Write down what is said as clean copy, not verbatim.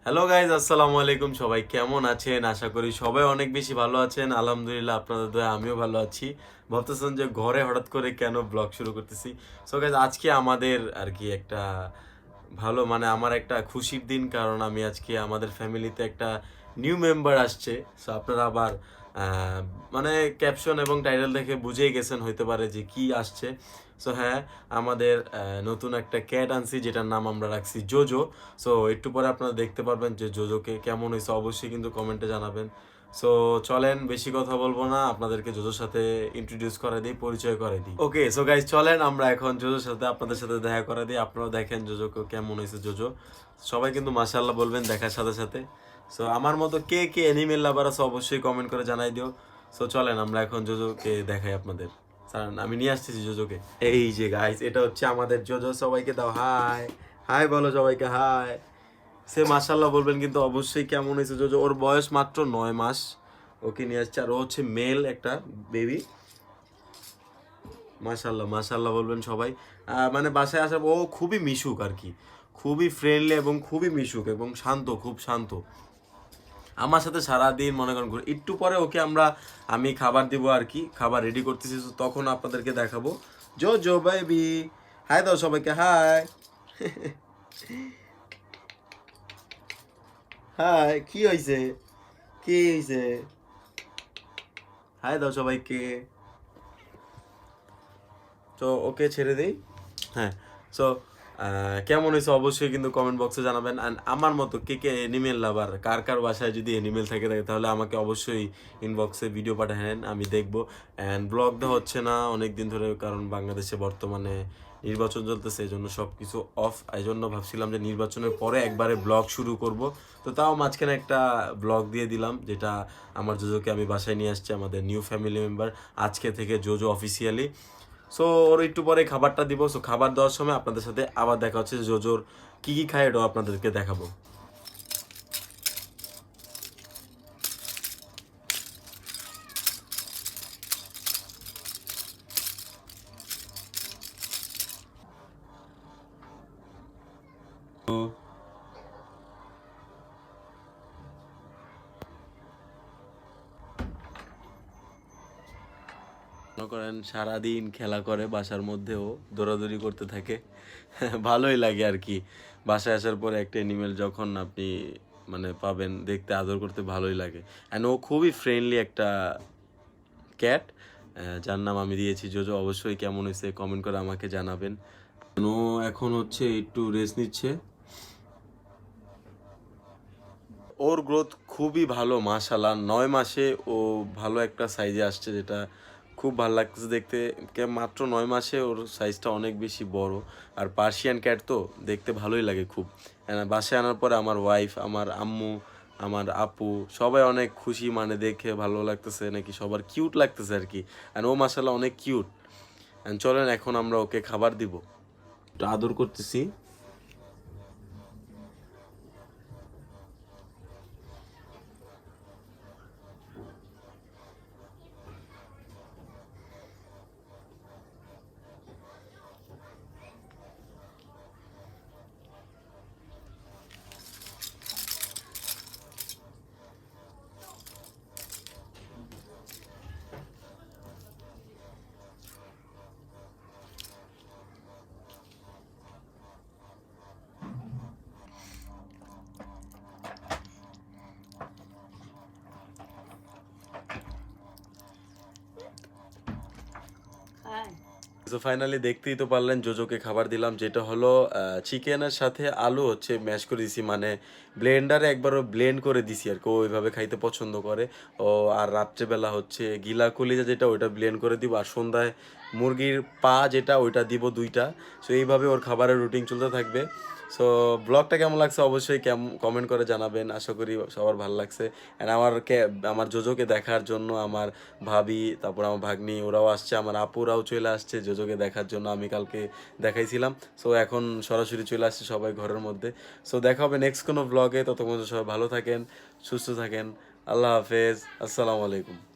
Hello guys, আসসালামু আলাইকুম। সবাই কেমন আছেন? আশা করি সবাই অনেক বেশি ভালো আছেন। আলহামদুলিল্লাহ, আপনাদের দয়া আমিও ভালো আছি। ভাবতেছেন যে ঘরে হঠাৎ করে কেন ব্লগ শুরু করতেছি। সো গাইজ, আজকে আমাদের আর কি একটা ভালো আমার একটা খুশির দিন, কারণ আমি আজকে আমাদের ফ্যামিলিতে একটা নিউ মেম্বার আসছে। সো আপনারা আবার আহ, ক্যাপশন এবং টাইটেল দেখে বুঝেই গেছেন হইতে পারে যে কি আসছে। সো হ্যাঁ, আমাদের নতুন একটা ক্যাট আনছি, যেটার নাম আমরা রাখছি জোজো। সো একটু পরে আপনারা দেখতে পারবেন যে জোজোকে কেমন হয়েছে, অবশ্যই কিন্তু কমেন্টে জানাবেন। সো চলেন, বেশি কথা বলবো না, আপনাদেরকে জোজোর সাথে ইন্ট্রোডিউস করে দিই, পরিচয় করে দিই। ওকে, সো গাইজ চলেন আমরা এখন জোজোর সাথে আপনাদের সাথে দেখা করে দিই। আপনারাও দেখেন জোজোকে কেমন হয়েছে জোজো। সবাই কিন্তু মাশাআল্লাহ বলবেন দেখার সাথে সাথে। সো আমার মতো কে কে অ্যানিমেল লাভার আছে অবশ্যই কমেন্ট করে জানাই দিও। সো চলেন আমরা এখন জোজোকে দেখাই আপনাদের। স্যার, আমি নিয়ে আসতেছি জোজোকে। এই যে গাইস, এটা হচ্ছে আমাদের জোজো। সবাইকে দাও হাই। হাই বলো সবাইকে, হাই। সে মাশাল্লাহ বলবেন কিন্তু অবশ্যই কেমন হয়েছে জোজো। ওর বয়স মাত্র 9 মাস। ওকে নিয়ে আসছে, আর ও হচ্ছে মেল একটা বেবি। মাশাল্লাহ মাশাল্লাহ বলবেন সবাই। বাসায় আসার ও খুবই মিশুক আর কি, খুবই ফ্রেন্ডলি এবং খুবই মিশুক এবং শান্ত, খুব শান্ত। আমার সাথে সারাদিন মনে করেন ঘুরে। একটু পরে ওকে আমি খাবার দিব আর কি, খাবার রেডি করতেছি, তো তখন আপনাদেরকে দেখাবো। জো জো বেবি, হাই দাও সবাইকে, হাই। হাই, কি হয়েছে? কি হয়েছে? হাই দাও সবাইকে। তো ওকে ছেড়ে দিই। হ্যাঁ। সো কেমন হয়েছে অবশ্যই কিন্তু কমেন্ট বক্সে জানাবেন। অ্যান্ড আমার মতো কে কে এনিমেল লাভার, কার কার বাসায় যদি এনিমেল থাকে তাহলে আমাকে অবশ্যই ইনবক্সে ভিডিও পাঠাবেন, আমি দেখবো। অ্যান্ড ব্লগ দেওয়া হচ্ছে না অনেক দিন ধরে, কারণ বাংলাদেশে বর্তমানে নির্বাচন চলতেছে, এই জন্য সব কিছু অফ। এই জন্য ভাবছিলাম যে নির্বাচনের পরে একবারে ব্লগ শুরু করব। তো তাও মাঝখানে একটা ব্লগ দিয়ে দিলাম, যেটা আমার জোজোকে আমি বাসায় নিয়ে আসছি, আমাদের নিউ ফ্যামিলি মেম্বার আজকে থেকে জোজো অফিসিয়ালি। সো ওর একটু পরে খাবারটা দিব। সো খাবার দেওয়ার সময় আপনাদের সাথে আবার দেখা হচ্ছে, জোজোর কি কি খায় এটাও আপনাদেরকে দেখাবো। মনে করেন সারাদিন খেলা করে, বাসার মধ্যেও দৌড়াদৌড়ি করতে থাকে। ভালোই লাগে আর কি। বাসায় আসার পরে একটা অ্যানিমেল যখন আপনি পাবেন, দেখতে আদর করতে ভালোই লাগে। অ্যান্ড ও খুবই ফ্রেন্ডলি একটা ক্যাট, যার নাম আমি দিয়েছি জোজো। অবশ্যই কেমন হয়েছে কমেন্ট করে আমাকে জানাবেন। ও এখন হচ্ছে একটু রেস্ট নিচ্ছে। ওর গ্রোথ খুবই ভালো মাশাআল্লাহ। 9 মাসে ও ভালো একটা সাইজে আসছে, যেটা খুব ভালো লাগতেছে দেখতে। মাত্র 9 মাসে ওর সাইজটা অনেক বেশি বড়। আর পার্সিয়ান ক্যাট তো দেখতে ভালোই লাগে খুব। বাসায় আনার পরে আমার ওয়াইফ, আমার আম্মু, আমার আপু সবাই অনেক খুশি, দেখে ভালো লাগতেছে নাকি, সবার কিউট লাগতেছে আর কি। আর ও মাশাআল্লাহ অনেক কিউট। চলেন এখন আমরা ওকে খাবার দিব, একটু আদর করতেছি। তো ফাইনালি দেখতেই তো পারলেন, জোজোকে খাবার দিলাম, যেটা হলো চিকেনের সাথে আলু হচ্ছে ম্যাশ করে দিছি, ব্লেন্ডারে একবারও ব্লেন্ড করে দিছি আর কি। ও ওইভাবে খাইতে পছন্দ করে। ও আর রাত্রেবেলা হচ্ছে গিলা কলিজা যেটা, ওইটা ব্লেন্ড করে দিব। আর সন্ধ্যায় মুরগির পা যেটা, ওইটা দিব 2টা। সো এইভাবে ওর খাবারের রুটিন চলতে থাকবে। সো ব্লগটা কেমন লাগছে অবশ্যই কমেন্ট করে জানাবেন। আশা করি সবার ভালো লাগছে। অ্যান্ড আমার জোজোকে দেখার জন্য আমার ভাবি, তারপর আমার ভাগ্নি, ওরাও আসছে, আমার আপুরাও চলে আসছে জোজোকে দেখার জন্য। আমি কালকে দেখাইছিলাম। সো এখন সরাসরি চলে আসছে সবাই ঘরের মধ্যে। সো দেখা হবে নেক্সট কোনো ব্লগে। ততক্ষণ সবাই ভালো থাকেন, সুস্থ থাকেন। আল্লাহ হাফেজ, আসসালামু আলাইকুম।